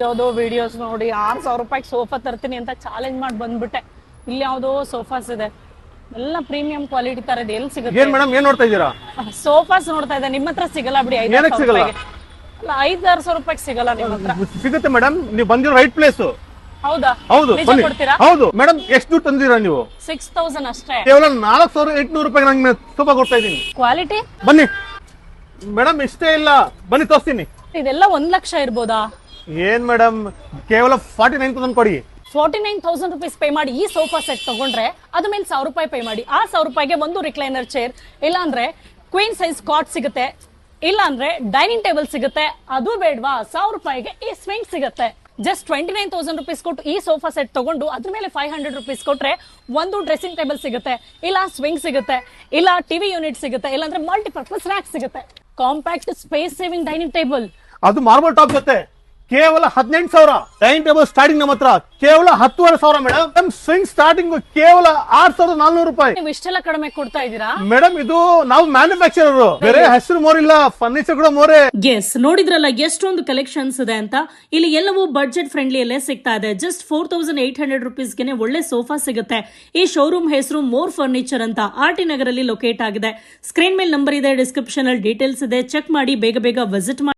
ಯಾವುದೋ ವಿಡಿಯೋಸ್ ನೋಡಿ 6,000 ರೂಪಾಯಿಗೆ ಸೋಫಾ ತರ್ತೀನಿ ಅಂತ ಚಾಲೆಂಜ್ ಮಾಡಿ ಬಂದ್ಬಿಟ್ಟೆ. ಇಲ್ಲಿ ಯಾವುದೋ ಸೋಫಾಸ್ ಇದೆ, ಎಲ್ಲ ಪ್ರೀಮಿಯಂ ಕ್ವಾಲಿಟಿ ತರ ಇದೆ. ಎಲ್ಲಿ ಸಿಗುತ್ತೆ? ಏನ್ ಮೇಡಮ್ ಏನ್ ನೋಡ್ತಾ ಇದ್ದೀರಾ? ಸೋಫಾಸ್ ನೋಡ್ತಾ ಇದ್ದೆ. ನಿಮ್ಮ ಹತ್ರ ಸಿಗಲ್ಲ ಬಿಡಿ. 5,000 ರೂಪಾಯಿಗೆ ಅಲ್ಲ, 5,000 ರೂಪಾಯಿಗೆ ಸಿಗಲ್ಲ ನಿಮ್ಮ ಹತ್ರ. ಸಿಗುತ್ತೆ ಮೇಡಮ್, ನೀವು ಬಂದಿರೋ ರೈಟ್ ಪ್ಲೇಸ್. ಹೌದಾ? ಹೌದು, ನಿಜ ಬನ್ನಿ. ಕೊಡ್ತೀರಾ? ಹೌದು ಮೇಡಮ್. ಎಷ್ಟು ದುಡ್ಡು ತಂದಿರಾ ನೀವು? 6,000 ಅಷ್ಟೇ. ಕೇವಲ 4,800 ರೂಪಾಯಿ ನಂಗೆ ಸೋಫಾ ಕೊಡ್ತಾ ಇದ್ದೀನಿ. ಕ್ವಾಲಿಟಿ ಬನ್ನಿ ಮೇಡಮ್, ಇಷ್ಟೇ ಇಲ್ಲ, ಬನ್ನಿ ತೋರಿಸ್ತೀನಿ. ಇದೆಲ್ಲ 1 ಲಕ್ಷ ಇರ್ಬೋದಾ? ಏನ್ ಮೇಡಮ್, ಕೇವಲ 49,000 ಕೊಡಿ. 49,000 rupees ಪೇ ಮಾಡಿ ಈ ಸೋಫಾ ಸೆಟ್ ತಗೊಂಡ್ರೆ ಅದ್ರ ಮೇಲೆ 1,000 ರೂಪಾಯಿ ಪೇ ಮಾಡಿ. ಆ 1,000 ರೂಪಾಯಿಗೆ ಒಂದು ರಿಕ್ಲೈನರ್ ಚೇರ್, ಇಲ್ಲ ಅಂದ್ರೆ ಕ್ವೀನ್ ಸೈಜ್ ಕಾಟ್ ಸಿಗುತ್ತೆ, ಇಲ್ಲ ಅಂದ್ರೆ ಡೈನಿಂಗ್ ಟೇಬಲ್ ಸಿಗುತ್ತೆ. ಅದು ಬೇಡವಾ, 1,000 ರೂಪಾಯಿಗೆ ಈ ಸ್ವಿಂಗ್ ಸಿಗುತ್ತೆ. ಜಸ್ಟ್ 29,000 rupees ಕೊಟ್ಟು ಈ ಸೋಫಾ ಸೆಟ್ ತಗೊಂಡು ಅದ್ರ ಮೇಲೆ 500 rupees ಕೊಟ್ರೆ ಒಂದು ಡ್ರೆಸ್ಸಿಂಗ್ ಟೇಬಲ್ ಸಿಗುತ್ತೆ, ಇಲ್ಲ ಸ್ವಿಂಗ್ ಸಿಗುತ್ತೆ, ಇಲ್ಲ ಟಿವಿ ಯೂನಿಟ್ ಸಿಗುತ್ತೆ, ಇಲ್ಲ ಅಂದ್ರೆ ಮಲ್ಟಿಪರ್ಪಸ್ ರ್ಯಾಕ್ ಸಿಗುತ್ತೆ. Compact space saving dining table, ಅದು ಮಾರ್ಬಲ್ ಟಾಪ್ ಜೊತೆ ಕೇವಲ 18,000. ಡೈನಿಂಗ್ ಟೇಬಲ್ ಸ್ಟಾರ್ಟಿಂಗ್ ನಮ್ಮ ಹತ್ರ ಕೇವಲ 10,500 ಮೇಡಮ್. ಸ್ವಿಂಗ್ ಸ್ಟಾರ್ಟಿಂಗ್ ಕೇವಲ 6,400 ರೂಪಾಯಿ. ನೀವು ಇಷ್ಟೆಲ್ಲ ಕಡಿಮೆ ಕೊಡ್ತಾ ಇದ್ದೀರಾ ಮೇಡಮ್? ಇದು ನಾವು ಮ್ಯಾನುಫ್ಯಾಕ್ಚರರ್, ಬೇರೆ ಹೆಸರು ಮೋರಿಲ್ಲ, ಫರ್ನಿಚರ್ ಕೂಡ ಮೋರೆ. ಗೆಸ್ ನೋಡಿದ್ರಲ್ಲ ಎಷ್ಟೊಂದು ಕಲೆಕ್ಷನ್ಸ್ ಇದೆ ಅಂತ. ಇಲ್ಲಿ ಎಲ್ಲವೂ ಬಡ್ಜೆಟ್ ಫ್ರೆಂಡ್ಲಿಯಲ್ಲೇ ಸಿಗ್ತಾ ಇದೆ. ಜಸ್ಟ್ 4,800 rupeesಗೆ ಒಳ್ಳೆ ಸೋಫಾ ಸಿಗುತ್ತೆ. ಈ ಶೋರೂಮ್ ಹೆಸರು ಮೋರ್ ಫರ್ನಿಚರ್ ಅಂತ RT ನಗರಲ್ಲಿ ಲೊಕೇಟ್ ಆಗಿದೆ. ಸ್ಕ್ರೀನ್ ಮೇಲೆ ನಂಬರ್ ಇದೆ, ಡಿಸ್ಕ್ರಿಪ್ಷನ್ ಅಲ್ಲಿ ಡೀಟೇಲ್ಸ್ ಇದೆ, ಚೆಕ್ ಮಾಡಿ, ಬೇಗ ಬೇಗ ವಿಸಿಟ್ ಮಾಡಿ.